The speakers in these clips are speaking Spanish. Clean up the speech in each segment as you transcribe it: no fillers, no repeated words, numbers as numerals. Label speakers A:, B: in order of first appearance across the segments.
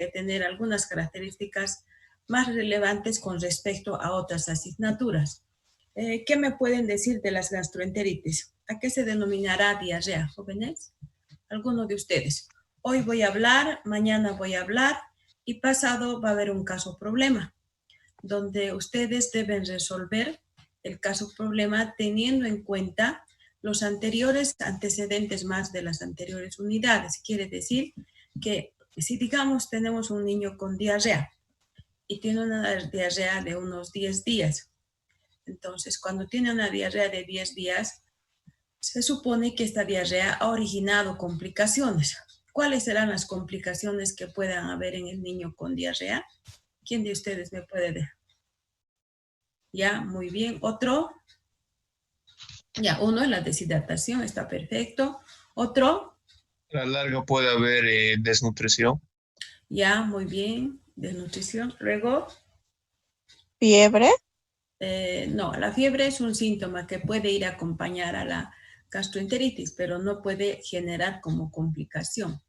A: tener algunas características más relevantes con respecto a otras asignaturas. ¿Qué me pueden decir de las gastroenteritis? ¿A qué se denominará diarrea, jóvenes? ¿Alguno de ustedes? Hoy voy a hablar, mañana voy a hablar y pasado va a haber un caso problema, donde ustedes deben resolver el caso problema teniendo en cuenta los anteriores antecedentes más de las anteriores unidades. Quiere decir que si digamos tenemos un niño con diarrea y tiene una diarrea de unos 10 días, entonces cuando tiene una diarrea de 10 días, se supone que esta diarrea ha originado complicaciones. ¿Cuáles serán las complicaciones que puedan haber en el niño con diarrea? ¿Quién de ustedes me puede decir? Ya, muy bien. ¿Otro? Ya, uno es la deshidratación, está perfecto. ¿Otro?
B: A la larga puede haber desnutrición.
A: Ya, muy bien. Desnutrición. Luego,
C: ¿Fiebre?
A: no, la fiebre es un síntoma que puede ir a acompañar a la gastroenteritis, pero no puede generar como complicación.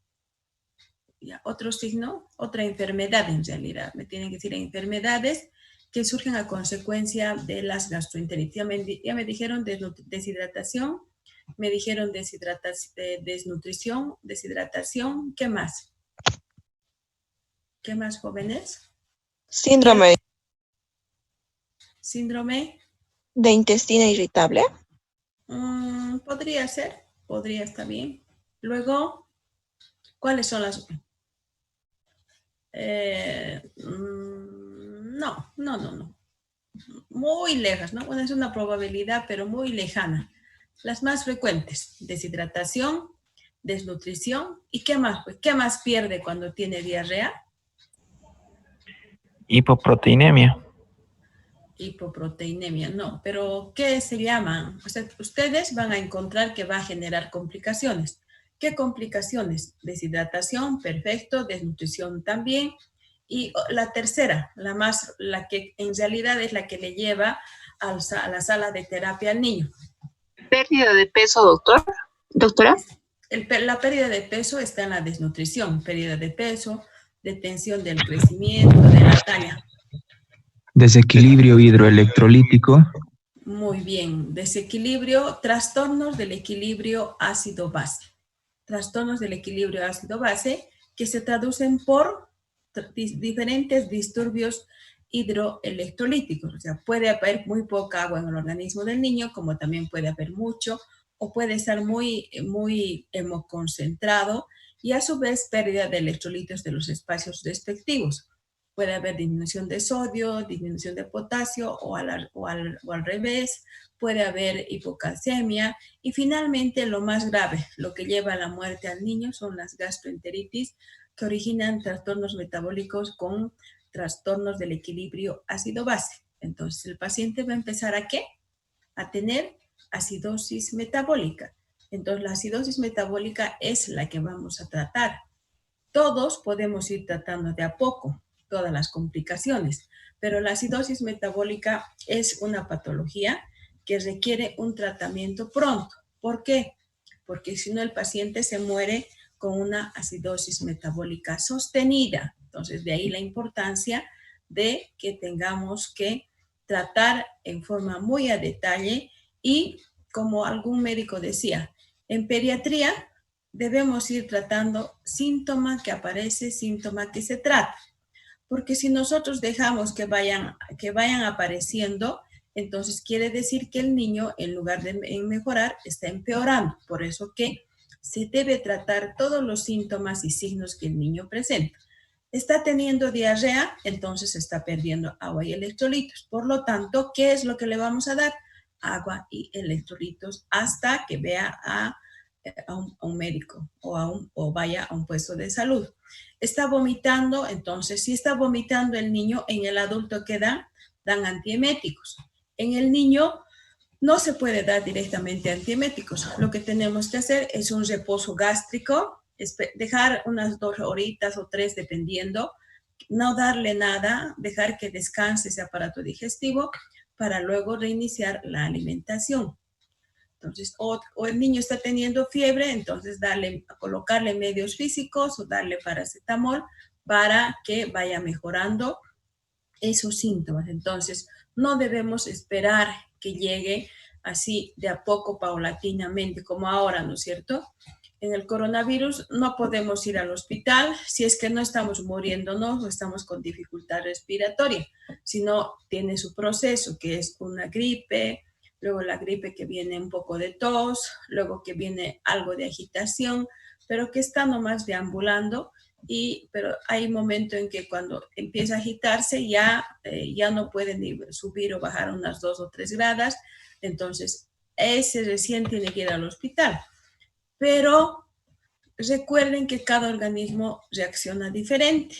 A: Ya, otro signo, otra enfermedad en realidad. Me tienen que decir enfermedades que surgen a consecuencia de las gastroenteritis. Ya me dijeron deshidratación, me dijeron desnutrición, deshidratación. ¿Qué más? ¿Qué más, jóvenes?
C: Síndrome
A: Síndrome.
C: de intestino irritable.
A: Podría ser, podría estar bien. Luego, ¿cuáles son las...? No. Muy lejas, ¿no? Bueno, es una probabilidad, pero muy lejana. Las más frecuentes, deshidratación, desnutrición, ¿y qué más? Pues, ¿qué más pierde cuando tiene diarrea?
D: Hipoproteinemia.
A: Hipoproteinemia, no, pero ¿qué se llaman? O sea, ustedes van a encontrar que va a generar complicaciones. ¿Qué complicaciones? Deshidratación, perfecto, desnutrición también. Y la tercera, la que en realidad es la que le lleva a la sala de terapia al niño.
E: ¿Pérdida de peso, doctora?
A: La pérdida de peso está en la desnutrición, pérdida de peso, detención del crecimiento, de la talla.
D: Desequilibrio hidroelectrolítico.
A: Muy bien, desequilibrio, trastornos del equilibrio ácido-base. Trastornos del equilibrio ácido-base que se traducen por diferentes disturbios hidroelectrolíticos. O sea, puede haber muy poca agua en el organismo del niño, como también puede haber mucho, o puede estar muy hemoconcentrado y a su vez pérdida de electrolitos de los espacios respectivos. Puede haber disminución de sodio, disminución de potasio o al revés. Puede haber hipocalcemia. Y finalmente, lo más grave, lo que lleva a la muerte al niño son las gastroenteritis que originan trastornos metabólicos con trastornos del equilibrio ácido-base. Entonces, el paciente va a empezar ¿a qué? A tener acidosis metabólica. Entonces, la acidosis metabólica es la que vamos a tratar. Todos podemos ir tratando de a poco todas las complicaciones, pero la acidosis metabólica es una patología que requiere un tratamiento pronto. ¿Por qué? Porque si no el paciente se muere con una acidosis metabólica sostenida. Entonces, de ahí la importancia de que tengamos que tratar en forma muy a detalle y, como algún médico decía, en pediatría debemos ir tratando síntoma que aparece, síntoma que se trata. Porque si nosotros dejamos que vayan apareciendo, entonces quiere decir que el niño, en lugar de mejorar, está empeorando. Por eso que se debe tratar todos los síntomas y signos que el niño presenta. Está teniendo diarrea, entonces está perdiendo agua y electrolitos. Por lo tanto, ¿qué es lo que le vamos a dar? Agua y electrolitos hasta que vea a un médico o vaya a un puesto de salud. Está vomitando, entonces si está vomitando el niño, en el adulto ¿qué dan? Dan antieméticos. En el niño no se puede dar directamente antieméticos. Lo que tenemos que hacer es un reposo gástrico, dejar unas 2 horitas o 3 dependiendo, no darle nada, dejar que descanse ese aparato digestivo para luego reiniciar la alimentación. Entonces, o el niño está teniendo fiebre, entonces colocarle medios físicos o darle paracetamol para que vaya mejorando esos síntomas. Entonces, no debemos esperar que llegue así de a poco, paulatinamente, como ahora, ¿no es cierto? En el coronavirus no podemos ir al hospital si es que no estamos muriéndonos o estamos con dificultad respiratoria, sino tiene su proceso, que es una gripe, luego la gripe que viene un poco de tos, luego que viene algo de agitación, pero que está nomás deambulando. Pero hay un momento en que cuando empieza a agitarse ya no puede ni subir o bajar unas 2 o 3 gradas, entonces ese recién tiene que ir al hospital. Pero recuerden que cada organismo reacciona diferente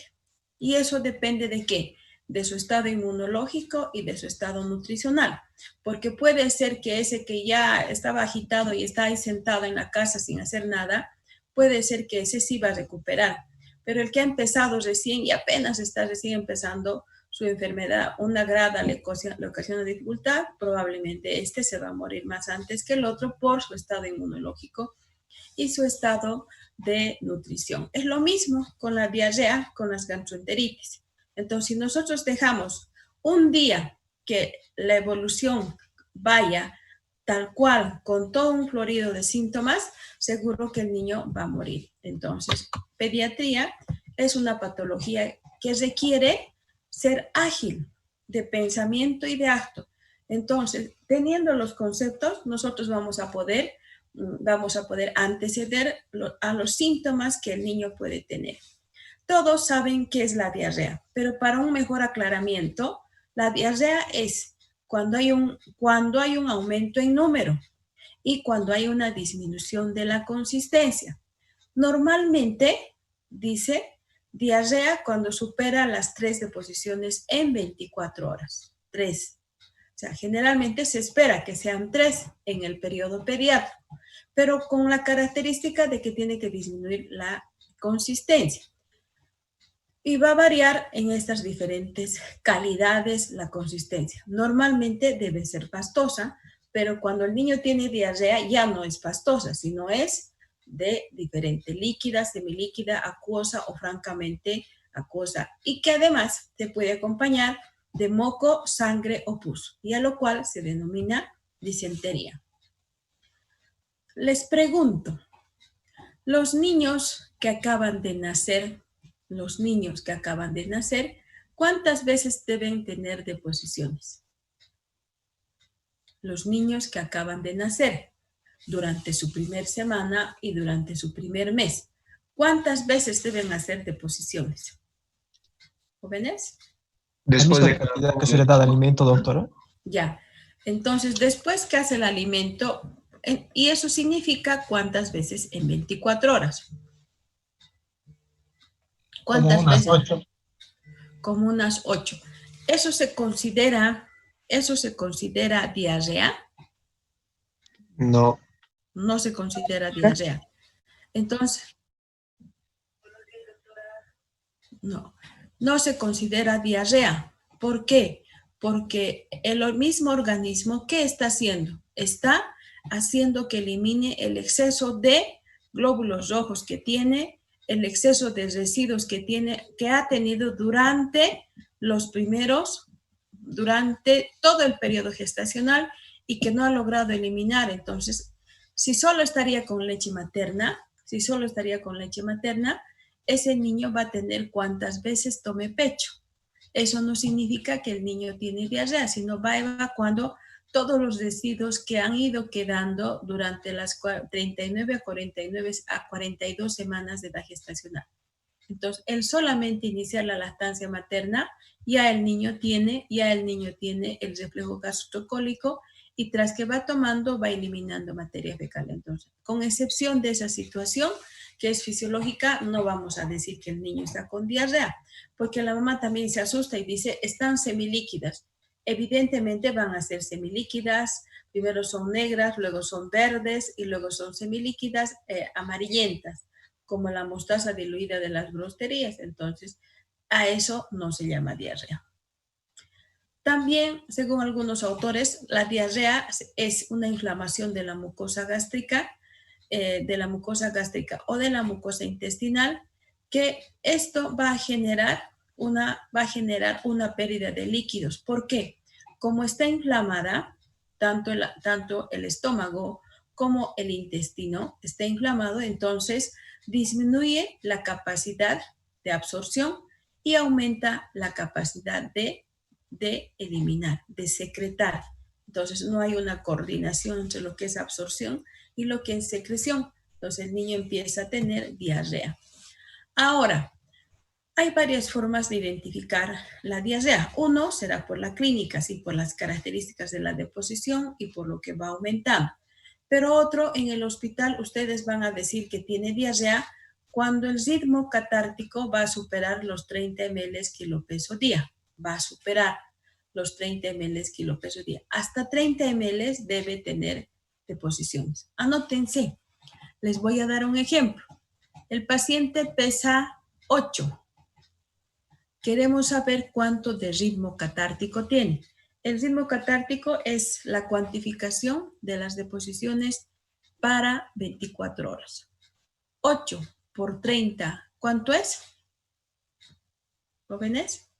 A: y eso depende ¿de qué? De su estado inmunológico y de su estado nutricional, porque puede ser que ese que ya estaba agitado y está ahí sentado en la casa sin hacer nada, puede ser que ese sí va a recuperar. Pero el que ha empezado recién y apenas está recién empezando su enfermedad, una grada le ocasiona dificultad, probablemente este se va a morir más antes que el otro por su estado inmunológico y su estado de nutrición. Es lo mismo con la diarrea, con las gastroenteritis. Entonces, si nosotros dejamos un día que la evolución vaya tal cual, con todo un florido de síntomas, seguro que el niño va a morir. Entonces, pediatría es una patología que requiere ser ágil de pensamiento y de acto. Entonces, teniendo los conceptos, nosotros vamos a poder anteceder a los síntomas que el niño puede tener. Todos saben qué es la diarrea, pero para un mejor aclaramiento, la diarrea es cuando hay un aumento en número y cuando hay una disminución de la consistencia. Normalmente dice diarrea cuando supera las 3 deposiciones en 24 horas. 3. O sea, generalmente se espera que sean 3 en el periodo pediátrico, pero con la característica de que tiene que disminuir la consistencia. Y va a variar en estas diferentes calidades la consistencia. Normalmente debe ser pastosa, pero cuando el niño tiene diarrea ya no es pastosa, sino es de diferente, líquida, semilíquida, acuosa o francamente acuosa. Y que además se puede acompañar de moco, sangre o pus, y a lo cual se denomina disentería. Les pregunto, los niños que acaban de nacer, ¿cuántas veces deben tener deposiciones? Los niños que acaban de nacer durante su primer semana y durante su primer mes, ¿cuántas veces deben hacer deposiciones? ¿Jóvenes?
B: Después
F: ¿La
B: de
F: misma
B: cada
F: cantidad que se le da de alimento, doctora?
A: Ya. Entonces, después que hace el alimento, y eso significa cuántas veces en 24 horas. ¿Cuántas
F: Como unas
A: veces?
F: 8.
A: Como unas 8. ¿Eso se considera diarrea?
B: No,
A: No se considera diarrea. Entonces, no se considera diarrea. ¿Por qué? Porque el mismo organismo, ¿qué está haciendo? Está haciendo que elimine el exceso de glóbulos rojos que tiene, el exceso de residuos que ha tenido durante todo el periodo gestacional y que no ha logrado eliminar. Entonces, si solo estaría con leche materna, ese niño va a tener cuantas veces tome pecho. Eso no significa que el niño tiene diarrea, sino va evacuando todos los residuos que han ido quedando durante las 39 a 42 semanas de edad gestacional. Entonces, el solamente iniciar la lactancia materna, ya el niño tiene el reflejo gastrocólico y tras que va tomando, va eliminando materia fecal. Entonces, con excepción de esa situación, que es fisiológica, no vamos a decir que el niño está con diarrea, porque la mamá también se asusta y dice, están semilíquidas. Evidentemente van a ser semilíquidas, primero son negras, luego son verdes y luego son semilíquidas amarillentas, como la mostaza diluida de las brosterías. Entonces, a eso no se llama diarrea. También, según algunos autores, la diarrea es una inflamación de la mucosa gástrica o de la mucosa intestinal que esto va a generar una pérdida de líquidos. ¿Por qué? Como está inflamada, tanto el estómago como el intestino está inflamado, entonces disminuye la capacidad de absorción y aumenta la capacidad de eliminar, de secretar. Entonces no hay una coordinación entre lo que es absorción y lo que es secreción. Entonces el niño empieza a tener diarrea. Ahora, hay varias formas de identificar la diarrea. Uno será por la clínica, sí, por las características de la deposición y por lo que va aumentando. Pero otro, en el hospital ustedes van a decir que tiene diarrea cuando el ritmo catártico va a superar los 30 ml kilopeso día. Va a superar los 30 ml kilopeso día. Hasta 30 ml debe tener deposiciones. Anótense. Les voy a dar un ejemplo. El paciente pesa 8. Queremos saber cuánto de ritmo catártico tiene. El ritmo catártico es la cuantificación de las deposiciones para 24 horas. 8 por 30, ¿cuánto es? ¿Jóvenes?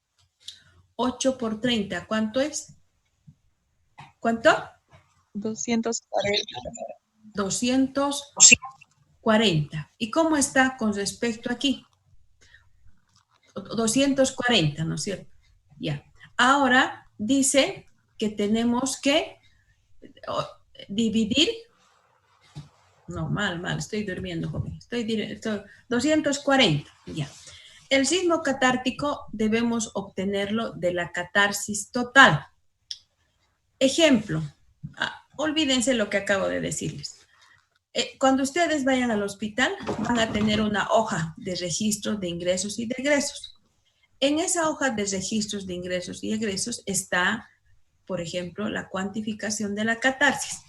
A: 8 por 30, ¿cuánto es? ¿Cuánto?
C: 240.
A: 240. ¿Y cómo está con respecto aquí? 240, ¿no es cierto? Ya. Ahora dice que tenemos que dividir. No, mal, estoy durmiendo, joven. 240, ya. El ritmo catártico debemos obtenerlo de la catarsis total. Ejemplo, olvídense lo que acabo de decirles. Cuando ustedes vayan al hospital, van a tener una hoja de registro de ingresos y de egresos. En esa hoja de registros de ingresos y egresos está, por ejemplo, la cuantificación de la catarsis.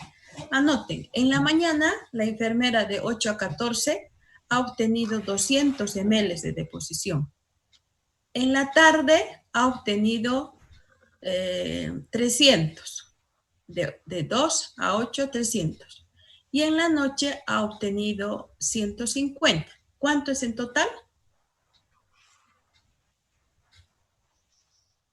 A: Anoten, en la mañana, la enfermera de 8 a 14 ha obtenido 200 ml de deposición. En la tarde ha obtenido 300. De 2 a 8, 300. Y en la noche ha obtenido 150. ¿Cuánto es en total?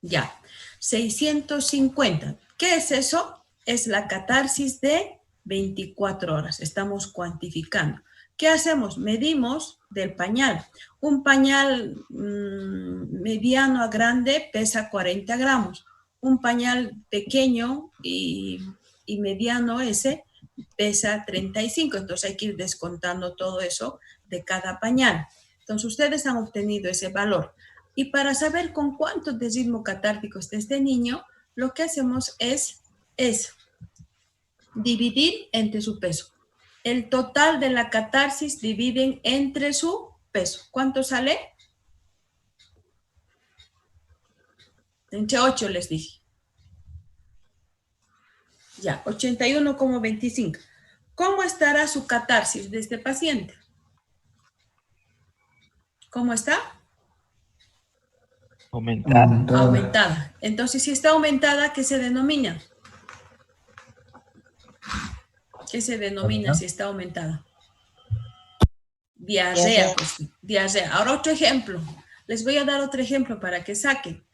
A: Ya, 650. ¿Qué es eso? Es la catarsis de 24 horas. Estamos cuantificando. ¿Qué hacemos? Medimos del pañal. Un pañal mediano a grande pesa 40 gramos. Un pañal pequeño y mediano ese pesa 35. Entonces hay que ir descontando todo eso de cada pañal. Entonces ustedes han obtenido ese valor. Y para saber con cuánto de ritmo catártico está este niño, lo que hacemos es dividir entre su peso. El total de la catarsis dividen entre su peso. ¿Cuánto sale? Entre 8 les dije. Ya, 81,25. ¿Cómo estará su catarsis de este paciente? ¿Cómo está?
D: Aumentada.
A: Aumentada. Entonces, si está aumentada, ¿qué se denomina? ¿Qué se denomina si está aumentada? Diarrea. Pues, diarrea. Ahora otro ejemplo. Les voy a dar otro ejemplo para que saquen.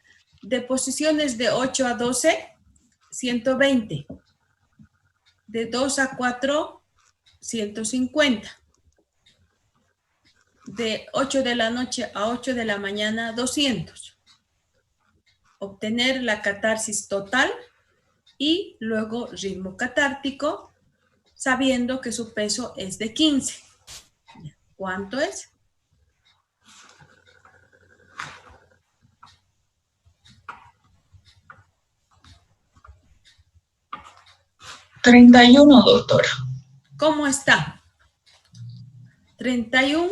A: Deposiciones de 8 a 12, 120. De 2 a 4, 150. De 8 de la noche a 8 de la mañana, 200. Obtener la catarsis total y luego ritmo catártico, sabiendo que su peso es de 15. ¿Cuánto es?
F: $31, doctora.
A: ¿Cómo está? 31,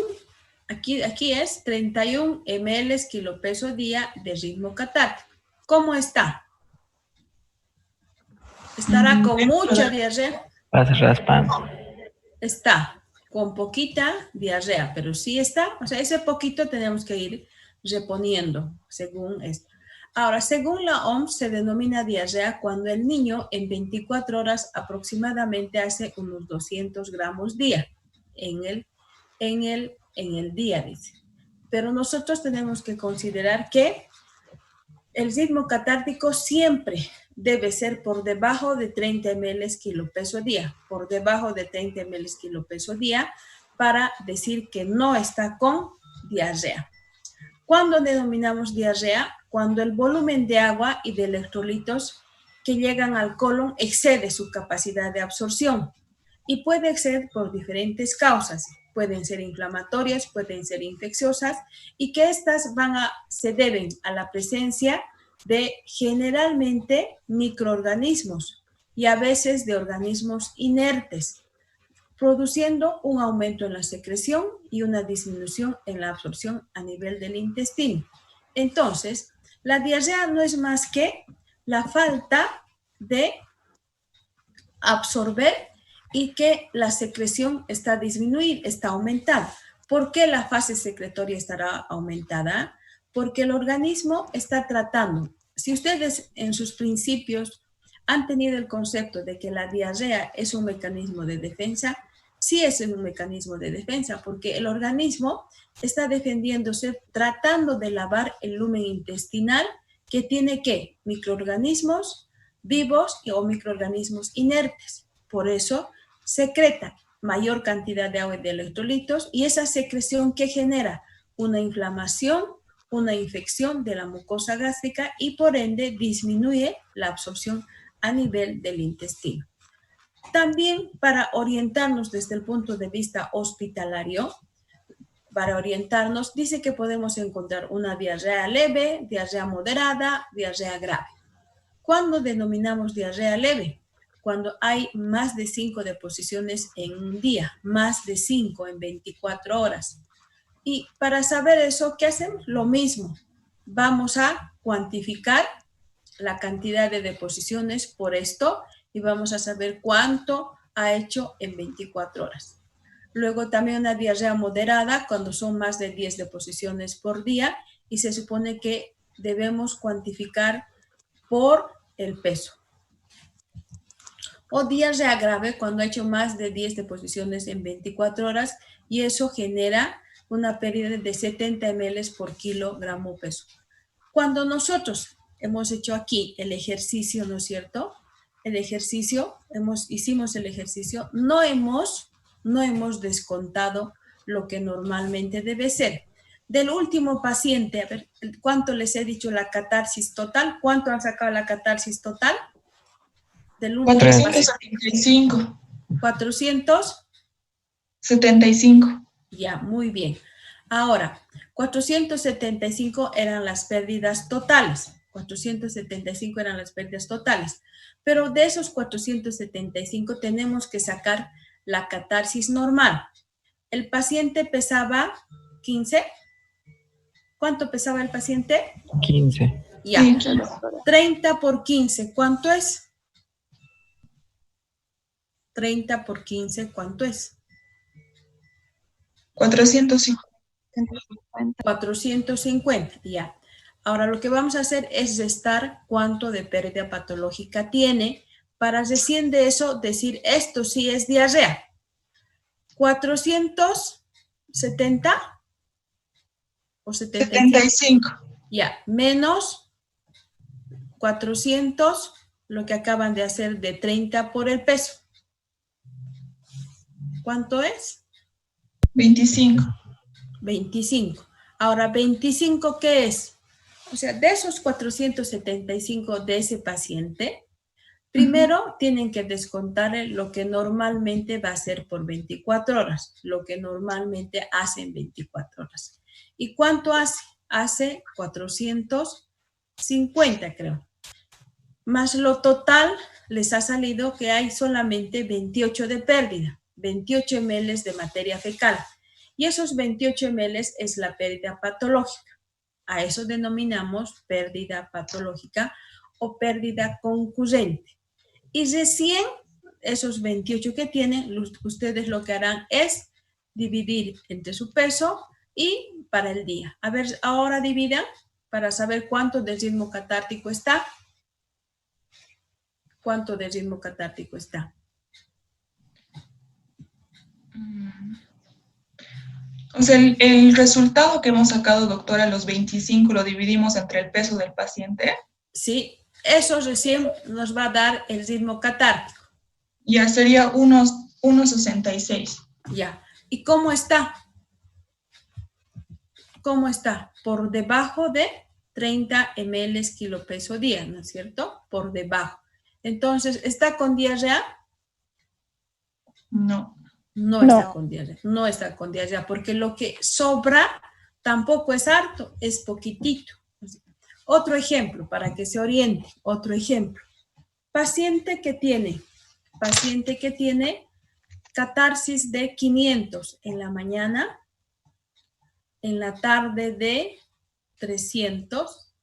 A: aquí es 31 ml kilopeso día de ritmo catártico. ¿Cómo está? ¿Estará con mucha diarrea?
D: Vas raspando.
A: Está con poquita diarrea, pero sí está, o sea, ese poquito tenemos que ir reponiendo según esto. Ahora, según la OMS, se denomina diarrea cuando el niño en 24 horas aproximadamente hace unos 200 gramos día en el día, dice. pero nosotros tenemos que considerar que el ritmo catártico siempre debe ser por debajo de 30 ml kilo peso día, por debajo de 30 ml kilo peso día, para decir que no está con diarrea. ¿Cuándo denominamos diarrea? Cuando el volumen de agua y de electrolitos que llegan al colon excede su capacidad de absorción y puede exceder por diferentes causas. Pueden ser inflamatorias, pueden ser infecciosas y que estas se deben a la presencia de generalmente microorganismos y a veces de organismos inertes, produciendo un aumento en la secreción y una disminución en la absorción a nivel del intestino. Entonces, la diarrea no es más que la falta de absorber y que la secreción está disminuida, está aumentada. ¿Por qué la fase secretoria estará aumentada? Porque el organismo está tratando. Si ustedes en sus principios han tenido el concepto de que la diarrea es un mecanismo de defensa, sí es un mecanismo de defensa, porque el organismo está defendiéndose tratando de lavar el lumen intestinal que tiene ¿qué? Microorganismos vivos o microorganismos inertes. Por eso secreta mayor cantidad de agua y de electrolitos y esa secreción que genera una inflamación, una infección de la mucosa gástrica y por ende disminuye la absorción a nivel del intestino. También para orientarnos desde el punto de vista hospitalario, para orientarnos, dice que podemos encontrar una diarrea leve, diarrea moderada, diarrea grave. ¿Cuándo denominamos diarrea leve? Cuando hay más de 5 deposiciones en un día, más de 5 en 24 horas. Y para saber eso, ¿qué hacemos? Lo mismo. Vamos a cuantificar la cantidad de deposiciones por esto y vamos a saber cuánto ha hecho en 24 horas. Luego también una diarrea moderada cuando son más de 10 deposiciones por día y se supone que debemos cuantificar por el peso. O diarrea grave cuando ha hecho más de 10 deposiciones en 24 horas y eso genera una pérdida de 70 ml por kilogramo peso. Cuando nosotros hemos hecho aquí el ejercicio, ¿no es cierto? El ejercicio, hicimos el ejercicio, no hemos descontado lo que normalmente debe ser. Del último paciente, a ver, ¿cuánto les he dicho la catarsis total? ¿Cuánto han sacado la catarsis total? Del último
C: 475.
A: 475. Ya, muy bien. Ahora, 475 eran las pérdidas totales. 475 eran las pérdidas totales. Pero de esos 475 tenemos que sacar la catarsis normal. El paciente pesaba 15. ¿Cuánto pesaba el paciente?
D: 15.
A: Ya.
C: Sí, doctora.
A: 30 por 15, ¿cuánto es? 30 por 15, ¿cuánto es?
C: 450.
A: 450, ya. Ahora lo que vamos a hacer es restar cuánto de pérdida patológica tiene para recién de eso decir esto sí es diarrea. 470 o
C: 75.
A: Ya, menos 400, lo que acaban de hacer de 30 por el peso. ¿Cuánto es?
C: 25.
A: 25. Ahora, 25, ¿qué es? O sea, de esos 475 de ese paciente, primero tienen que descontarle lo que normalmente va a ser por 24 horas, lo que normalmente hace en 24 horas. ¿Y cuánto hace? Hace 450, creo. Más lo total les ha salido que hay solamente 28 de pérdida, 28 ml de materia fecal. Y esos 28 ml es la pérdida patológica. A eso denominamos pérdida patológica o pérdida concurrente. Y recién esos 28 que tienen, ustedes lo que harán es dividir entre su peso y para el día. A ver, ahora dividan para saber cuánto del ritmo catártico está. ¿Cuánto de ritmo catártico está?
C: O sea, el resultado que hemos sacado, doctora, los 25, lo dividimos entre el peso del paciente.
A: Sí, eso recién nos va a dar el ritmo catártico.
C: Ya sería 1,66.
A: Ya. ¿Y cómo está? ¿Cómo está? Por debajo de 30 ml kilo peso día, ¿no es cierto? Por debajo. Entonces, ¿está con diarrea?
C: No.
A: No está con diarrea, no está con diarrea, porque lo que sobra tampoco es harto, es poquitito. Otro ejemplo, para que se oriente, otro ejemplo. Paciente que tiene catarsis de 500 en la mañana, en la tarde de 300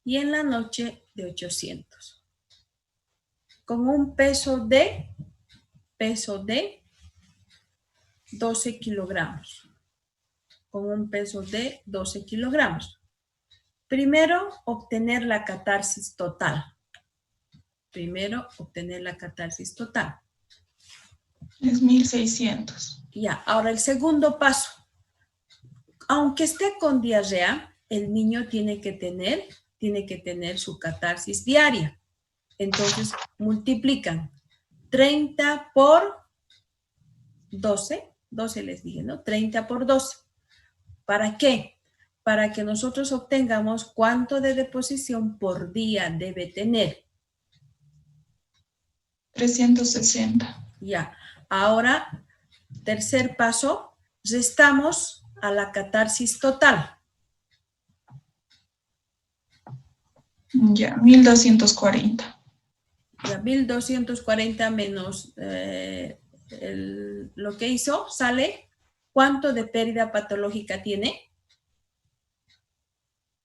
A: y en la noche de 800. Con un peso de 12 kilogramos. Con un peso de 12 kilogramos. Primero, obtener la catarsis total.
C: Es 1,600.
A: Ya, ahora el segundo paso. Aunque esté con diarrea, el niño tiene que tener su catarsis diaria. Entonces, multiplican 30 por 12 les dije, ¿no? 30 por 12. ¿Para qué? Para que nosotros obtengamos cuánto de deposición por día debe tener.
C: 360.
A: Ya. Ahora, tercer paso, restamos a la catarsis total.
C: Ya, 1,240.
A: Ya, 1,240 menos lo que hizo, sale. ¿Cuánto de pérdida patológica tiene?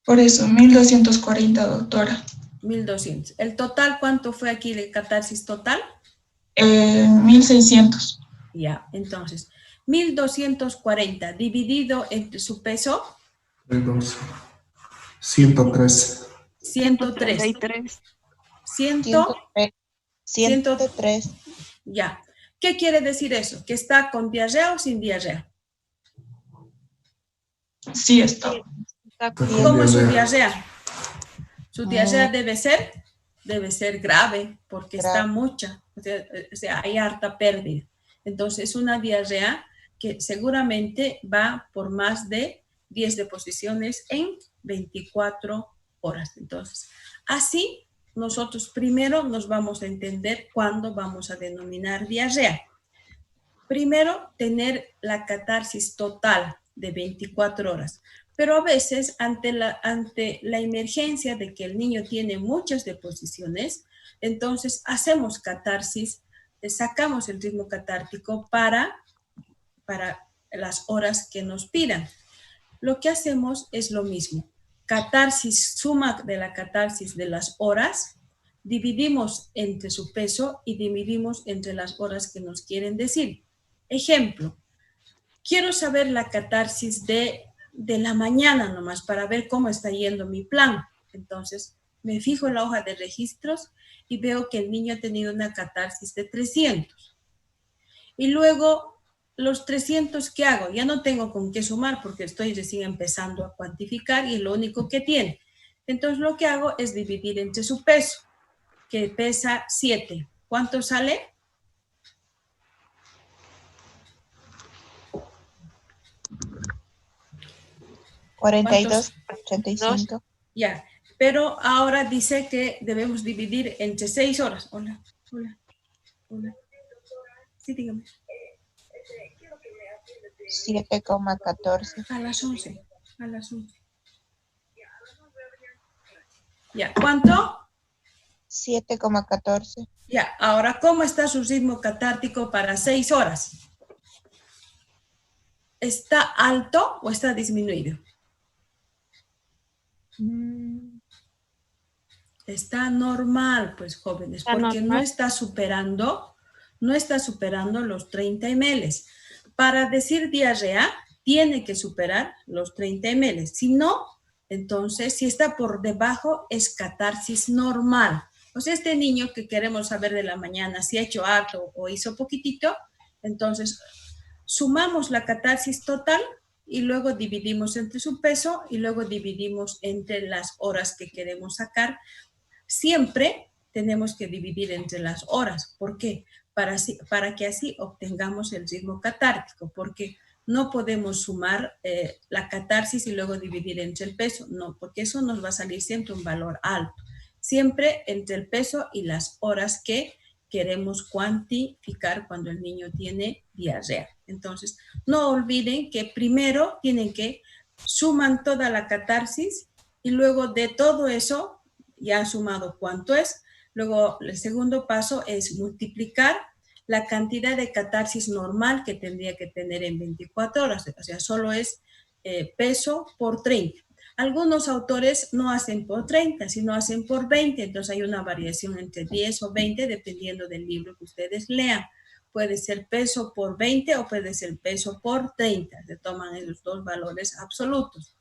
C: Por eso, 1,240, doctora.
A: 1,200. ¿El total cuánto fue aquí de catarsis total?
C: 1,600.
A: Ya, entonces, 1,240 dividido entre su peso.
B: 103.
A: 103.
F: 103.
A: Ya. ¿Qué quiere decir eso? ¿Que está con diarrea o sin diarrea?
C: Sí, está.
A: ¿Cómo es su diarrea? Su diarrea debe ser grave, porque está mucha, o sea, hay harta pérdida. Entonces, es una diarrea que seguramente va por más de 10 deposiciones en 24 horas. Entonces, así nosotros primero nos vamos a entender cuándo vamos a denominar diarrea. Primero, tener la catarsis total de 24 horas. Pero a veces, ante la emergencia de que el niño tiene muchas deposiciones, entonces hacemos catarsis, sacamos el ritmo catártico para las horas que nos pidan. Lo que hacemos es lo mismo. Catarsis, suma de la catarsis de las horas, dividimos entre su peso y dividimos entre las horas que nos quieren decir. Ejemplo, quiero saber la catarsis de la mañana nomás para ver cómo está yendo mi plan. Entonces, me fijo en la hoja de registros y veo que el niño ha tenido una catarsis de 300. Y luego, los 300, ¿qué hago? Ya no tengo con qué sumar porque estoy recién empezando a cuantificar y es lo único que tiene. Entonces, lo que hago es dividir entre su peso, que pesa 7. ¿Cuánto sale?
F: 42,85.
A: Ya, pero ahora dice que debemos dividir entre 6 horas. Hola. Sí, dígame.
F: 7,14.
A: A las 11. Ya, ¿cuánto?
F: 7,14.
A: Ya, ahora, ¿cómo está su ritmo catártico para 6 horas? ¿Está alto o está disminuido? Está normal, pues, jóvenes, porque no está superando los 30 ml. Para decir diarrea, tiene que superar los 30 ml. Si no, entonces, si está por debajo, es catarsis normal. O sea, este niño que queremos saber de la mañana, si ha hecho harto o hizo poquitito, entonces, sumamos la catarsis total y luego dividimos entre su peso y luego dividimos entre las horas que queremos sacar. Siempre tenemos que dividir entre las horas. ¿Por qué? Para que así obtengamos el ritmo catártico, porque no podemos sumar la catarsis y luego dividir entre el peso, no, porque eso nos va a salir siempre un valor alto, siempre entre el peso y las horas que queremos cuantificar cuando el niño tiene diarrea. Entonces, no olviden que primero tienen que suman toda la catarsis y luego de todo eso, ya han sumado cuánto es, luego el segundo paso es multiplicar la cantidad de catarsis normal que tendría que tener en 24 horas, o sea, solo es peso por 30. Algunos autores no hacen por 30, sino hacen por 20, entonces hay una variación entre 10 o 20 dependiendo del libro que ustedes lean. Puede ser peso por 20 o puede ser peso por 30, se toman esos dos valores absolutos.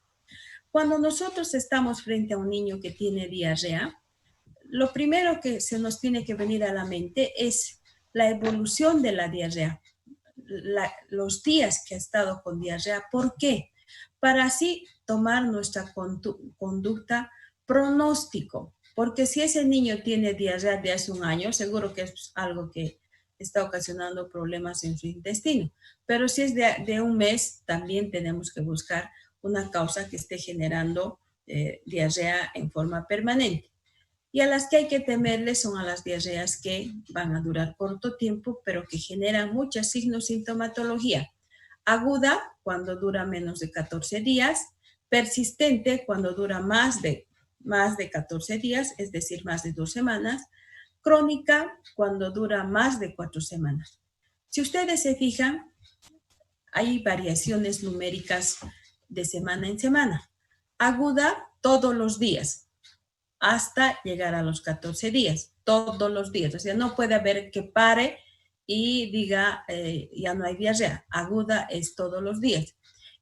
A: Cuando nosotros estamos frente a un niño que tiene diarrea, lo primero que se nos tiene que venir a la mente es la evolución de la diarrea, los días que ha estado con diarrea. ¿Por qué? Para así tomar nuestra conducta pronóstico, porque si ese niño tiene diarrea de hace un año, seguro que es algo que está ocasionando problemas en su intestino, pero si es de un mes, también tenemos que buscar una causa que esté generando diarrea en forma permanente. Y a las que hay que temerle son a las diarreas que van a durar corto tiempo, pero que generan muchos signos de sintomatología. Aguda, cuando dura menos de 14 días. Persistente, cuando dura más de 14 días, es decir, más de 2 semanas. Crónica, cuando dura más de 4 semanas. Si ustedes se fijan, hay variaciones numéricas de semana en semana. Aguda, todos los días, hasta llegar a los 14 días, todos los días. O sea, no puede haber que pare y diga, ya no hay diarrea. Aguda es todos los días.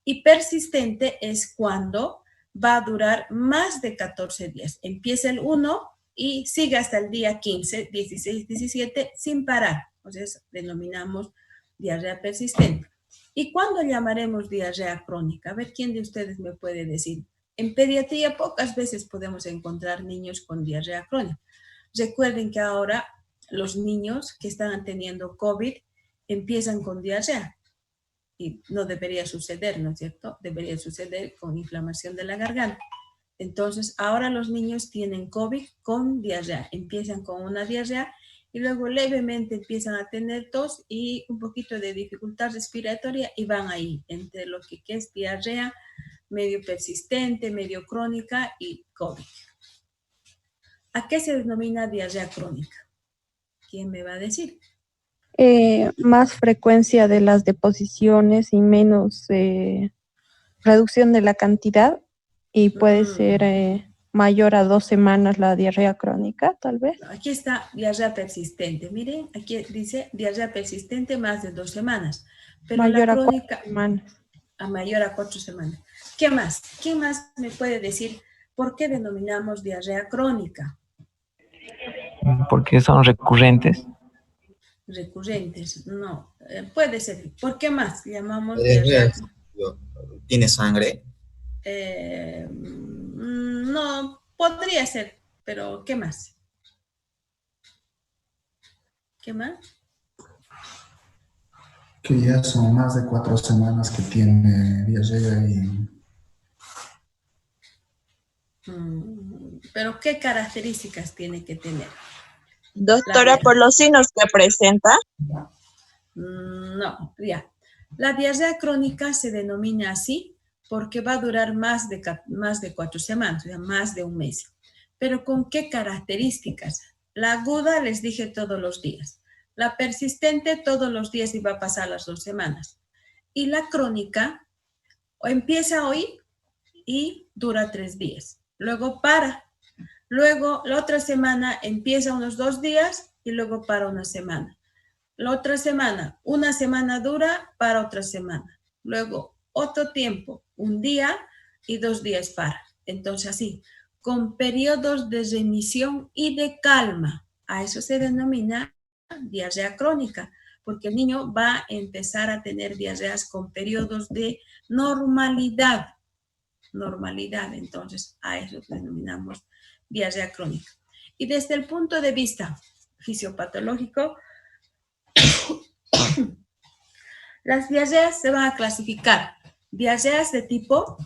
A: Y persistente es cuando va a durar más de 14 días. Empieza el 1 y sigue hasta el día 15, 16, 17 sin parar. O sea, denominamos diarrea persistente. ¿Y cuándo llamaremos diarrea crónica? A ver, ¿quién de ustedes me puede decir? En pediatría pocas veces podemos encontrar niños con diarrea crónica. Recuerden que ahora los niños que están teniendo COVID empiezan con diarrea. Y no debería suceder, ¿no es cierto? Debería suceder con inflamación de la garganta. Entonces, ahora los niños tienen COVID con diarrea. Empiezan con una diarrea y luego levemente empiezan a tener tos y un poquito de dificultad respiratoria y van ahí entre lo que es diarrea, medio persistente, medio crónica y COVID. ¿A qué se denomina diarrea crónica? ¿Quién me va a decir?
F: Más frecuencia de las deposiciones y menos reducción de la cantidad, y puede ser mayor a 2 semanas la diarrea crónica, tal vez.
A: Aquí está diarrea persistente. Miren, aquí dice diarrea persistente más de 2 semanas. Pero
F: Mayor
A: la
F: a 4
A: crónica,
F: semanas.
A: a mayor a 4 semanas. ¿Qué más? ¿Quién más me puede decir por qué denominamos diarrea crónica?
D: Porque son recurrentes.
A: Recurrentes, no. Puede ser. ¿Por qué más llamamos
B: ¿Diarrea
A: diarrea?
B: tiene sangre?
A: No, podría ser, pero ¿qué más? ¿Qué más?
G: Que ya son más de 4 semanas que tiene diarrea y...
A: Pero ¿qué características tiene que tener?
H: Doctora, por los signos que presenta.
A: No, ya. La diarrea crónica se denomina así porque va a durar más de 4 semanas, o sea, más de un mes. Pero ¿con qué características? La aguda les dije todos los días. La persistente todos los días y va a pasar las 2 semanas. Y la crónica empieza hoy y dura 3 días. Luego para. Luego la otra semana empieza unos 2 días y luego para una semana. La otra semana, una semana dura, para otra semana. Luego otro tiempo, un día y 2 días para. Entonces así, con periodos de remisión y de calma. A eso se denomina diarrea crónica. porque el niño va a empezar a tener diarreas con periodos de normalidad. Entonces a eso denominamos diarrea crónica. Y desde el punto de vista fisiopatológico, las diarreas se van a clasificar. Diarreas de tipo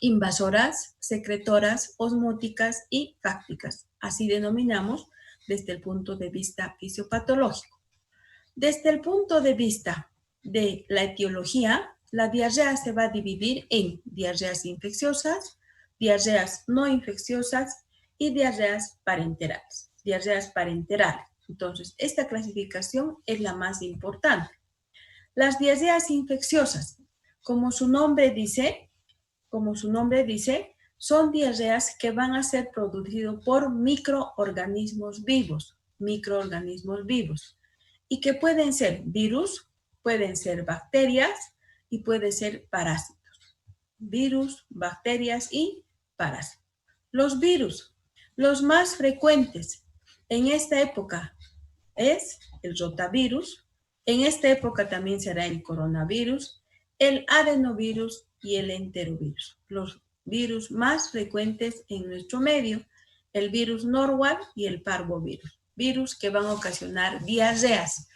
A: invasoras, secretoras, osmóticas y fácticas. Así denominamos desde el punto de vista fisiopatológico. Desde el punto de vista de la etiología, la diarrea se va a dividir en diarreas infecciosas, diarreas no infecciosas y diarreas parenterales. Entonces, esta clasificación es la más importante. Las diarreas infecciosas, como su nombre dice, son diarreas que van a ser producidas por microorganismos vivos, y que pueden ser virus, pueden ser bacterias y pueden ser parásitos. Virus, bacterias y parásitos. Los virus, los más frecuentes en esta época es el rotavirus, en esta época también será el coronavirus, el adenovirus y el enterovirus. Los virus más frecuentes en nuestro medio, el virus norwalk y el parvovirus. Virus que van a ocasionar diarreas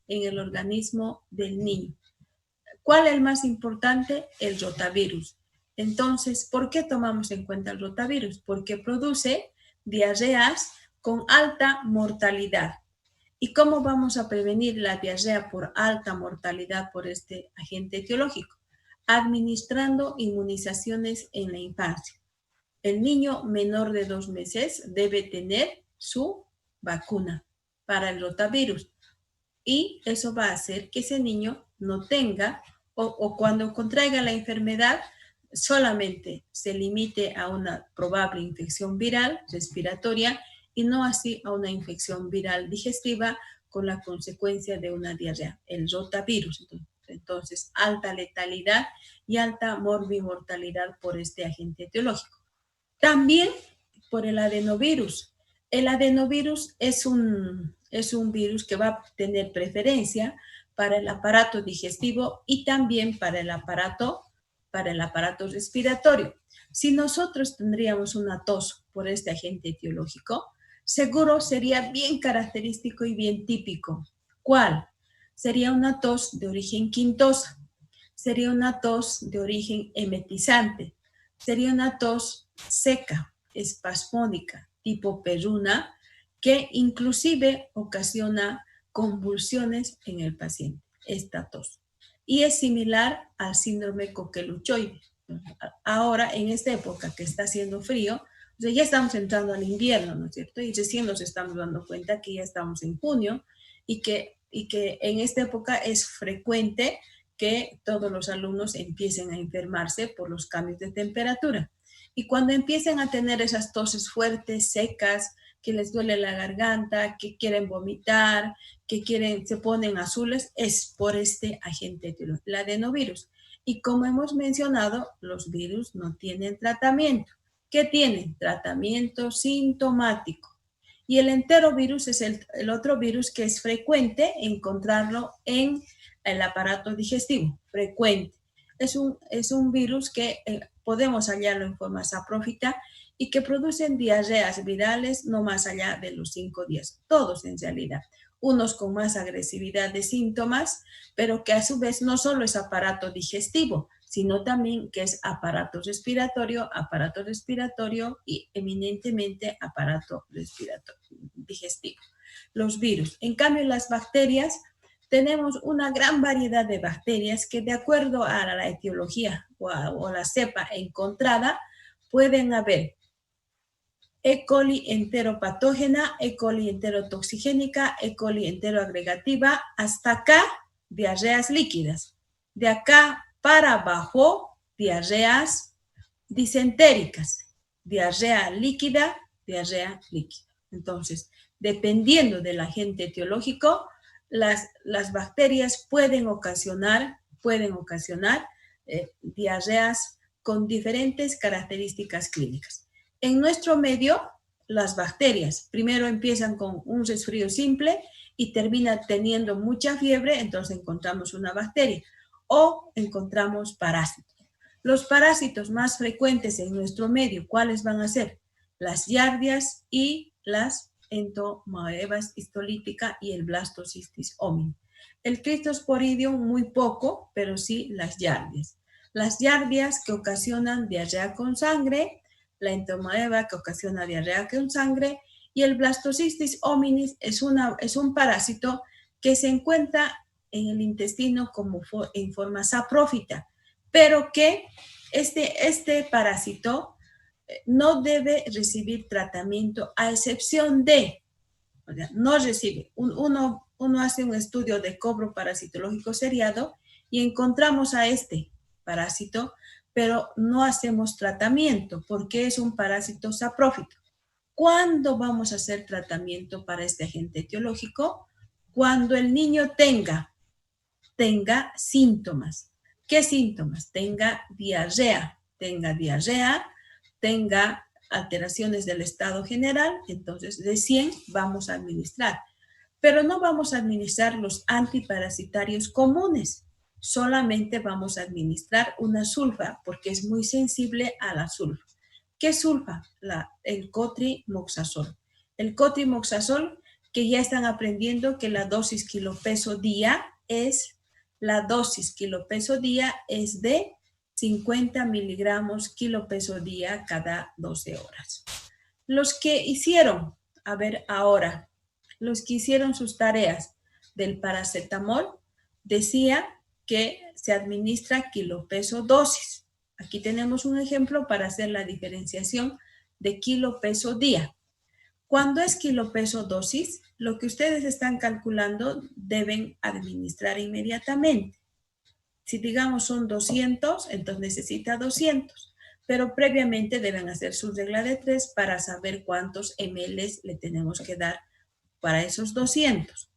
A: en el organismo del niño. ¿Cuál es el más importante? El rotavirus. Entonces, ¿por qué tomamos en cuenta el rotavirus? Porque produce diarreas con alta mortalidad. ¿Y cómo vamos a prevenir la diarrea por alta mortalidad por este agente etiológico? Administrando inmunizaciones en la infancia. El niño menor de 2 meses debe tener su vacuna para el rotavirus y eso va a hacer que ese niño no tenga o cuando contraiga la enfermedad solamente se limite a una probable infección viral respiratoria y no así a una infección viral digestiva con la consecuencia de una diarrea, el rotavirus. Entonces, alta letalidad y alta morbimortalidad por este agente etiológico. También por el adenovirus. El adenovirus es un virus que va a tener preferencia para el aparato digestivo y también para el aparato respiratorio. Si nosotros tendríamos una tos por este agente etiológico, seguro sería bien característico y bien típico. ¿Cuál? Sería una tos de origen quintosa, sería una tos de origen emetizante, sería una tos seca, espasmódica, tipo perruna, que inclusive ocasiona convulsiones en el paciente, esta tos. Y es similar al síndrome coqueluchoide. Ahora, en esta época que está haciendo frío, o sea, ya estamos entrando al invierno, ¿no es cierto? Y recién nos estamos dando cuenta que ya estamos en junio y que en esta época es frecuente que todos los alumnos empiecen a enfermarse por los cambios de temperatura. Y cuando empiecen a tener esas toses fuertes, secas, que les duele la garganta, que quieren vomitar, se ponen azules, es por este agente etiológico, el adenovirus. Y como hemos mencionado, los virus no tienen tratamiento. ¿Qué tienen? Tratamiento sintomático. Y el enterovirus es el otro virus que es frecuente encontrarlo en el aparato digestivo, frecuente. Es un virus que podemos hallarlo en forma saprófita y que producen diarreas virales no más allá de los 5 días, todos en realidad. Unos con más agresividad de síntomas, pero que a su vez no solo es aparato digestivo, sino también que es aparato respiratorio y eminentemente aparato digestivo. Los virus. En cambio, las bacterias, tenemos una gran variedad de bacterias que de acuerdo a la etiología o la cepa encontrada, pueden haber E. coli enteropatógena, E. coli enterotoxigénica, E. coli enteroagregativa, hasta acá diarreas líquidas. De acá para abajo, diarreas disentéricas, diarrea líquida. Entonces, dependiendo del agente etiológico, las bacterias pueden ocasionar diarreas con diferentes características clínicas. En nuestro medio, las bacterias primero empiezan con un resfrío simple y termina teniendo mucha fiebre, entonces encontramos una bacteria o encontramos parásitos. Los parásitos más frecuentes en nuestro medio, ¿cuáles van a ser? Las giardias y las entomoebas histolítica y el blastocystis homini. El Cryptosporidium muy poco, pero sí las giardias. Las giardias que ocasionan diarrea con sangre, la entomoeba que ocasiona diarrea con sangre y el blastocystis hominis es un parásito que se encuentra en el intestino como en forma saprófita, pero que este parásito no debe recibir tratamiento a excepción de, o sea, no recibe. Uno hace un estudio de cobro parasitológico seriado y encontramos a este parásito, pero no hacemos tratamiento porque es un parásito saprófito. ¿Cuándo vamos a hacer tratamiento para este agente etiológico? Cuando el niño tenga síntomas. ¿Qué síntomas? Tenga diarrea, tenga alteraciones del estado general, entonces recién vamos a administrar. Pero no vamos a administrar los antiparasitarios comunes, solamente vamos a administrar una sulfa porque es muy sensible a la sulfa. ¿Qué sulfa? El cotrimoxazol. El cotrimoxazol, que ya están aprendiendo que la dosis kilopeso día es de 50 miligramos kilopeso día cada 12 horas. Los que hicieron sus tareas del paracetamol, decía que se administra kilopeso dosis. Aquí tenemos un ejemplo para hacer la diferenciación de kilopeso día. Cuando es kilopeso dosis, lo que ustedes están calculando deben administrar inmediatamente. Si digamos son 200, entonces necesita 200, pero previamente deben hacer su regla de 3 para saber cuántos ml le tenemos que dar para esos 200.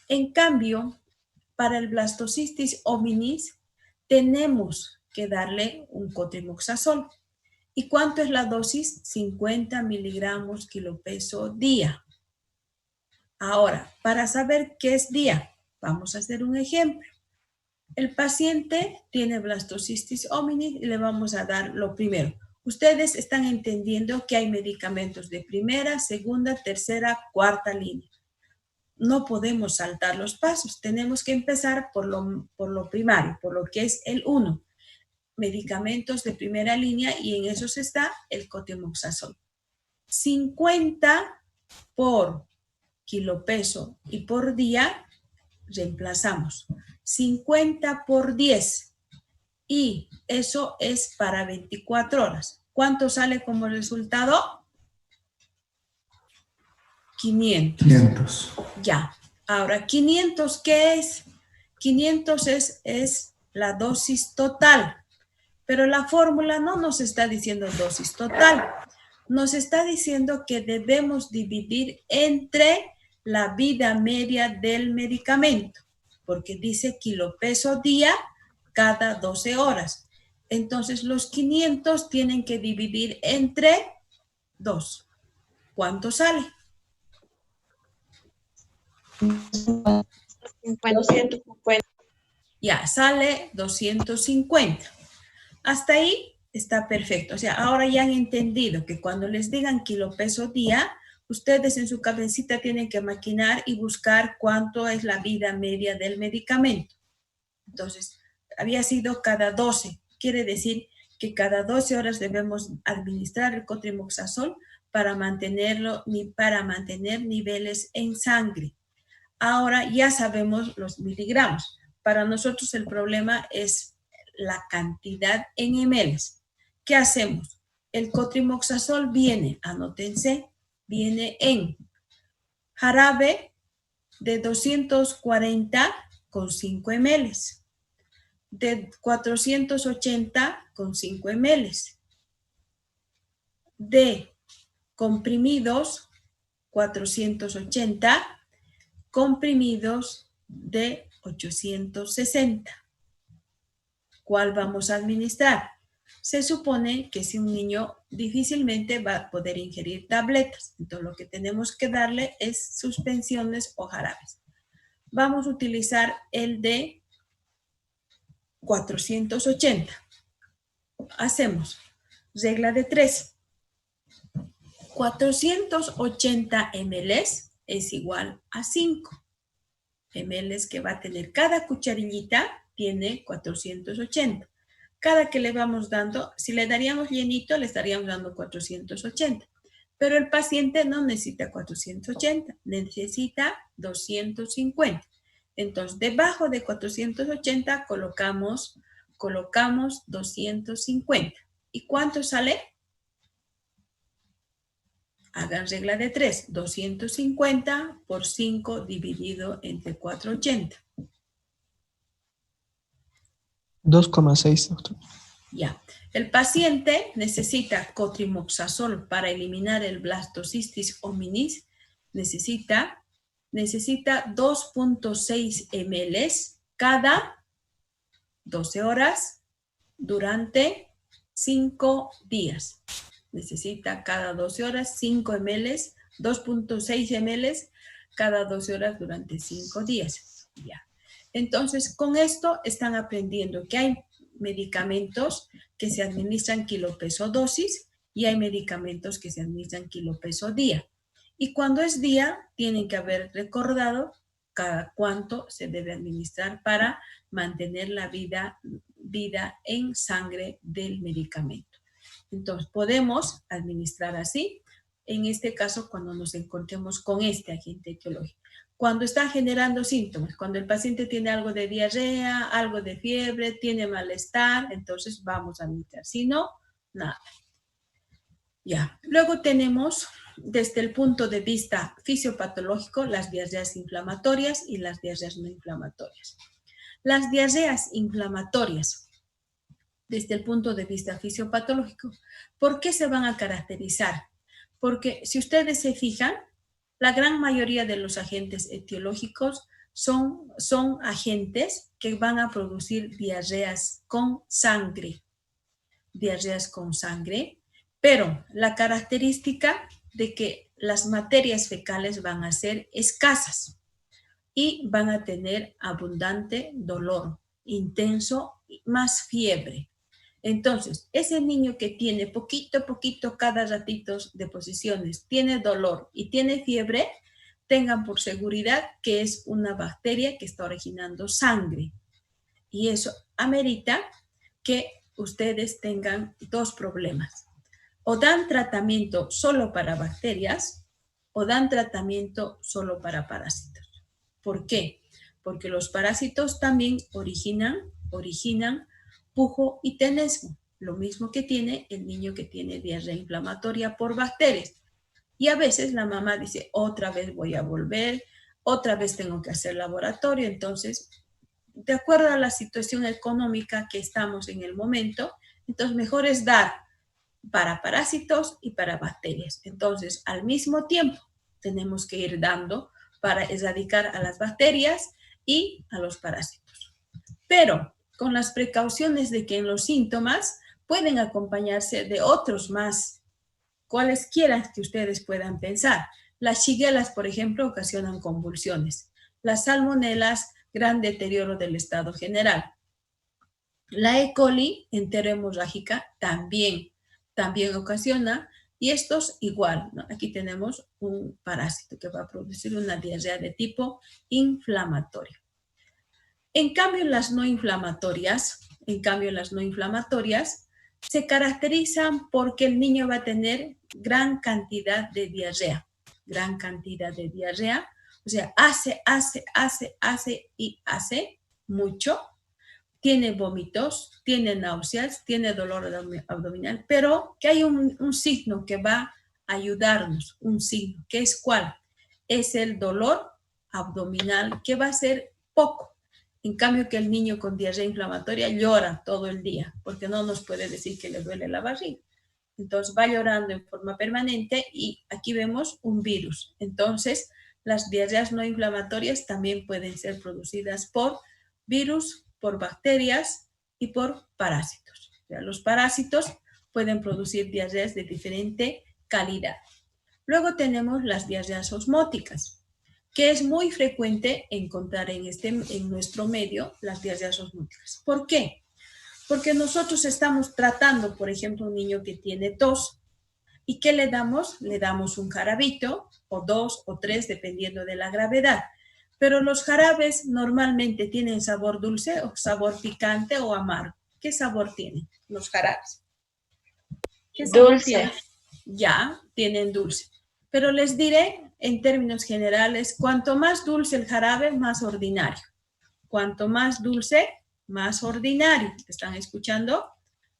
A: En cambio, para el blastocystis hominis tenemos que darle un cotrimoxazol. ¿Y cuánto es la dosis? 50 miligramos kilopeso día. Ahora, para saber qué es día, vamos a hacer un ejemplo. El paciente tiene blastocystis hominis y le vamos a dar lo primero. Ustedes están entendiendo que hay medicamentos de primera, segunda, tercera, cuarta línea. No podemos saltar los pasos. Tenemos que empezar por lo primario, por lo que es el 1. Medicamentos de primera línea y en esos está el cotrimoxazol. 50 por kilopeso y por día reemplazamos. 50 por 10 y eso es para 24 horas. ¿Cuánto sale como resultado? 500.
G: 500.
A: Ya. Ahora, 500, ¿qué es? 500 es la dosis total. Pero la fórmula no nos está diciendo dosis total. Nos está diciendo que debemos dividir entre la vida media del medicamento, porque dice kilopeso día cada 12 horas. Entonces, los 500 tienen que dividir entre 2. ¿Cuánto sale?
H: 250.
A: Ya, sale 250. Hasta ahí está perfecto. O sea, ahora ya han entendido que cuando les digan kilopeso día, ustedes en su cabecita tienen que maquinar y buscar cuánto es la vida media del medicamento. Entonces, había sido cada 12. Quiere decir que cada 12 horas debemos administrar el cotrimoxazol para mantener niveles en sangre. Ahora ya sabemos los miligramos. Para nosotros el problema es la cantidad en ml. ¿Qué hacemos? El cotrimoxazol viene, anótense, viene en jarabe de 240 con 5 ml, de 480 con 5 ml, de comprimidos 480, comprimidos de 860. ¿Cuál vamos a administrar? Se supone que si un niño difícilmente va a poder ingerir tabletas. Entonces lo que tenemos que darle es suspensiones o jarabes. Vamos a utilizar el de 480. Hacemos regla de 3. 480 ml es igual a 5 ml que va a tener cada cucharillita, tiene 480. Cada que le vamos dando, si le daríamos llenito, le estaríamos dando 480. Pero el paciente no necesita 480, necesita 250. Entonces, debajo de 480 colocamos 250. ¿Y cuánto sale? Hagan regla de 3. 250 por 5 dividido entre 480.
I: 2,6, doctor.
A: Ya. El paciente necesita cotrimoxazol para eliminar el blastocystis hominis. Necesita 2.6 ml cada 12 horas durante 5 días. Necesita cada 12 horas 5 ml, 2.6 ml cada 12 horas durante 5 días. Ya. Entonces, con esto están aprendiendo que hay medicamentos que se administran kilopeso dosis y hay medicamentos que se administran kilopeso día. Y cuando es día, tienen que haber recordado cada cuánto se debe administrar para mantener la vida en sangre del medicamento. Entonces, podemos administrar así, en este caso, cuando nos encontremos con este agente etiológico. Cuando está generando síntomas, cuando el paciente tiene algo de diarrea, algo de fiebre, tiene malestar, entonces vamos a administrar. Si no, nada. Ya. Luego tenemos, desde el punto de vista fisiopatológico, las diarreas inflamatorias y las diarreas no inflamatorias. Las diarreas inflamatorias, desde el punto de vista fisiopatológico, ¿por qué se van a caracterizar? Porque si ustedes se fijan, la gran mayoría de los agentes etiológicos son agentes que van a producir diarreas con sangre. Diarreas con sangre, pero la característica de que las materias fecales van a ser escasas y van a tener abundante dolor, intenso, más fiebre. Entonces, ese niño que tiene poquito a poquito cada ratito de posiciones, tiene dolor y tiene fiebre, tengan por seguridad que es una bacteria que está originando sangre. Y eso amerita que ustedes tengan dos problemas. O dan tratamiento solo para bacterias o dan tratamiento solo para parásitos. ¿Por qué? Porque los parásitos también originan pujo y tenesmo, lo mismo que tiene el niño que tiene diarrea inflamatoria por bacterias. Y a veces la mamá dice, otra vez voy a volver, otra vez tengo que hacer laboratorio. Entonces, de acuerdo a la situación económica que estamos en el momento, entonces mejor es dar para parásitos y para bacterias. Entonces, al mismo tiempo, tenemos que ir dando para erradicar a las bacterias y a los parásitos. Pero con las precauciones de que en los síntomas pueden acompañarse de otros más, cualesquiera que ustedes puedan pensar. Las shigellas, por ejemplo, ocasionan convulsiones. Las salmonelas, gran deterioro del estado general. La E. coli enterohemorrágica también ocasiona, y estos igual, ¿no? Aquí tenemos un parásito que va a producir una diarrea de tipo inflamatorio. En cambio, las no inflamatorias se caracterizan porque el niño va a tener gran cantidad de diarrea, o sea, hace mucho, tiene vómitos, tiene náuseas, tiene dolor abdominal, pero que hay un signo que va a ayudarnos, un signo, que es ¿cuál? Es el dolor abdominal, que va a ser poco. En cambio que el niño con diarrea inflamatoria llora todo el día, porque no nos puede decir que le duele la barriga. Entonces va llorando en forma permanente y aquí vemos un virus. Entonces las diarreas no inflamatorias también pueden ser producidas por virus, por bacterias y por parásitos. O sea, los parásitos pueden producir diarreas de diferente calidad. Luego tenemos las diarreas osmóticas, que es muy frecuente encontrar en nuestro medio las diarreas osmóticas. ¿Por qué? Porque nosotros estamos tratando, por ejemplo, un niño que tiene tos. ¿Y qué le damos? Le damos un jarabito, o 2 o 3, dependiendo de la gravedad. Pero los jarabes normalmente tienen sabor dulce, o sabor picante, o amargo. ¿Qué sabor tienen los jarabes? ¿Qué sabor
H: Dulce.
A: tienen? Ya, tienen dulce. Pero les diré, en términos generales, cuanto más dulce el jarabe, más ordinario. Cuanto más dulce, más ordinario. ¿Están escuchando?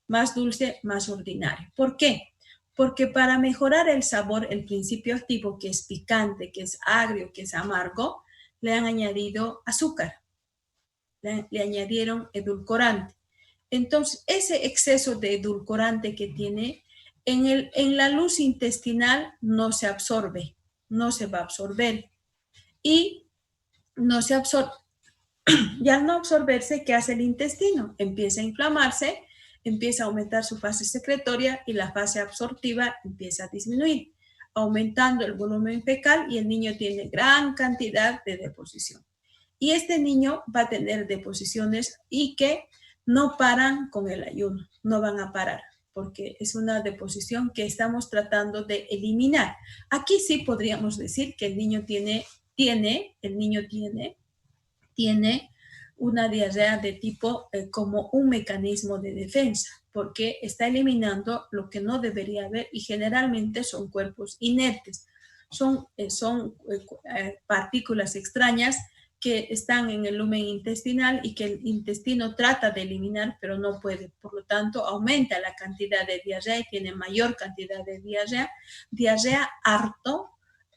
A: Más dulce, más ordinario. ¿Por qué? Porque para mejorar el sabor, el principio activo, que es picante, que es agrio, que es amargo, le han añadido azúcar. Le añadieron edulcorante. Entonces, ese exceso de edulcorante que tiene, en la luz intestinal no se absorbe, no se va a absorber. Y no se absorbe. Y al no absorberse, ¿qué hace el intestino? Empieza a inflamarse, empieza a aumentar su fase secretoria y la fase absortiva empieza a disminuir, aumentando el volumen fecal y el niño tiene gran cantidad de deposición. Y este niño va a tener deposiciones y que no paran con el ayuno, no van a parar, porque es una deposición que estamos tratando de eliminar. Aquí sí podríamos decir que el niño tiene una diarrea de tipo como un mecanismo de defensa, porque está eliminando lo que no debería haber y generalmente son cuerpos inertes, son partículas extrañas que están en el lumen intestinal y que el intestino trata de eliminar, pero no puede. Por lo tanto, aumenta la cantidad de diarrea y tiene mayor cantidad de diarrea harto,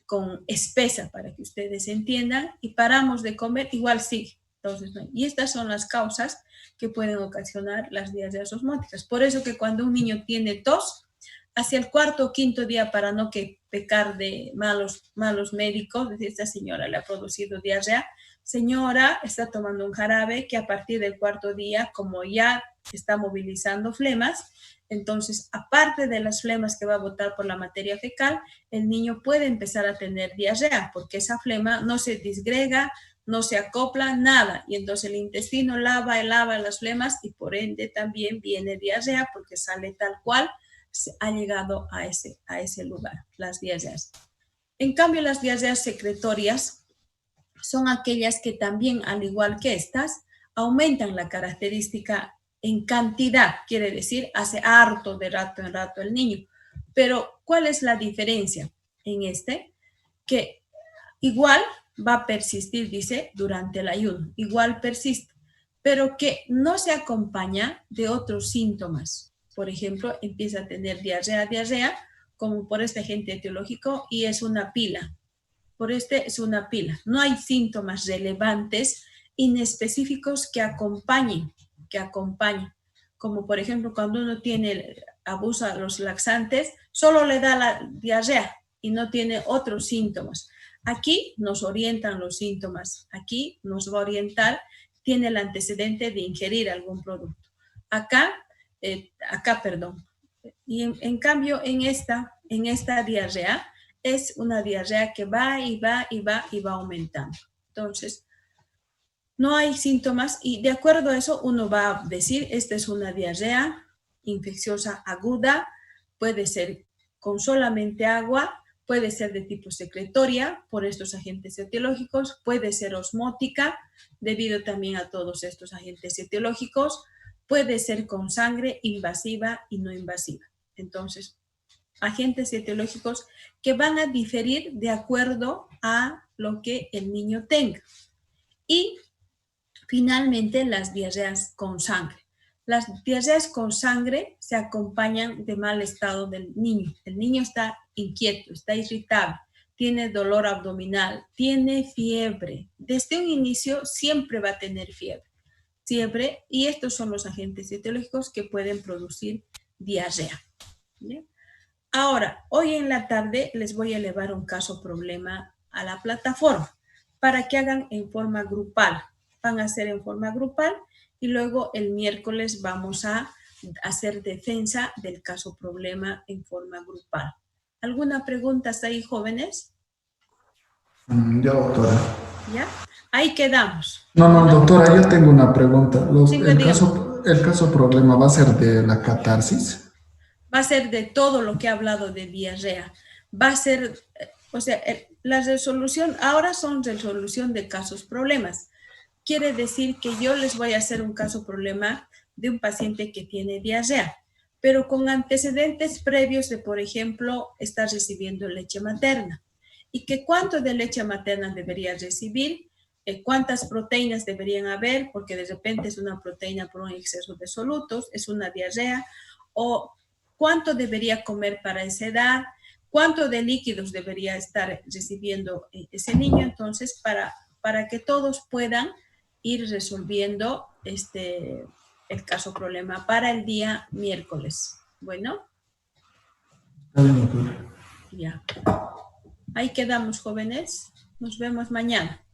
A: con espesa, para que ustedes entiendan, y paramos de comer, igual sí. Entonces, no. Y estas son las causas que pueden ocasionar las diarreas osmóticas. Por eso que cuando un niño tiene tos, hacia el 4º o 5º día, para no pecar de malos médicos, decir, esta señora le ha producido diarrea, señora está tomando un jarabe que a partir del 4º día, como ya está movilizando flemas, entonces, aparte de las flemas que va a botar por la materia fecal, el niño puede empezar a tener diarrea, porque esa flema no se disgrega, no se acopla, nada. Y entonces el intestino lava las flemas y por ende también viene diarrea, porque sale tal cual ha llegado a ese lugar, las diarreas. En cambio, las diarreas secretorias son aquellas que también, al igual que estas, aumentan la característica en cantidad, quiere decir, hace harto de rato en rato el niño. Pero, ¿cuál es la diferencia en este? Que igual va a persistir, dice, durante el ayuno, igual persiste, pero que no se acompaña de otros síntomas. Por ejemplo, empieza a tener diarrea, como por este agente etiológico, y es una pila. Por este es una pila. No hay síntomas relevantes, inespecíficos que acompañen. Como por ejemplo, cuando uno abusa de los laxantes, solo le da la diarrea y no tiene otros síntomas. Aquí nos orientan los síntomas. Aquí nos va a orientar, tiene el antecedente de ingerir algún producto. Y en cambio, en esta diarrea, es una diarrea que va y va y va y va aumentando. Entonces, no hay síntomas y de acuerdo a eso uno va a decir, esta es una diarrea infecciosa aguda, puede ser con solamente agua, puede ser de tipo secretoria por estos agentes etiológicos, puede ser osmótica debido también a todos estos agentes etiológicos, puede ser con sangre invasiva y no invasiva. Entonces, agentes etiológicos que van a diferir de acuerdo a lo que el niño tenga. Y finalmente, las diarreas con sangre. Las diarreas con sangre se acompañan de mal estado del niño. El niño está inquieto, está irritable, tiene dolor abdominal, tiene fiebre. Desde un inicio siempre va a tener fiebre. Y estos son los agentes etiológicos que pueden producir diarrea. ¿Bien? Ahora, hoy en la tarde les voy a elevar un caso problema a la plataforma para que hagan en forma grupal. Van a hacer en forma grupal y luego el miércoles vamos a hacer defensa del caso problema en forma grupal. ¿Alguna pregunta hasta ahí, jóvenes?
G: Ya, doctora.
A: ¿Ya? Ahí quedamos.
G: No, doctora, yo tengo una pregunta.
A: Sí,
G: El caso problema va a ser de la catarsis.
A: Va a ser de todo lo que he hablado de diarrea. Va a ser, o sea, la resolución, ahora son resolución de casos problemas. Quiere decir que yo les voy a hacer un caso problema de un paciente que tiene diarrea, pero con antecedentes previos de, por ejemplo, estar recibiendo leche materna. Y que cuánto de leche materna debería recibir, cuántas proteínas deberían haber, porque de repente es una proteína por un exceso de solutos, es una diarrea, o cuánto debería comer para esa edad, cuánto de líquidos debería estar recibiendo ese niño. Entonces, para que todos puedan ir resolviendo el caso problema para el día miércoles. Bueno.
G: Está bien, doctora.
A: Ya. Ahí quedamos, jóvenes. Nos vemos mañana.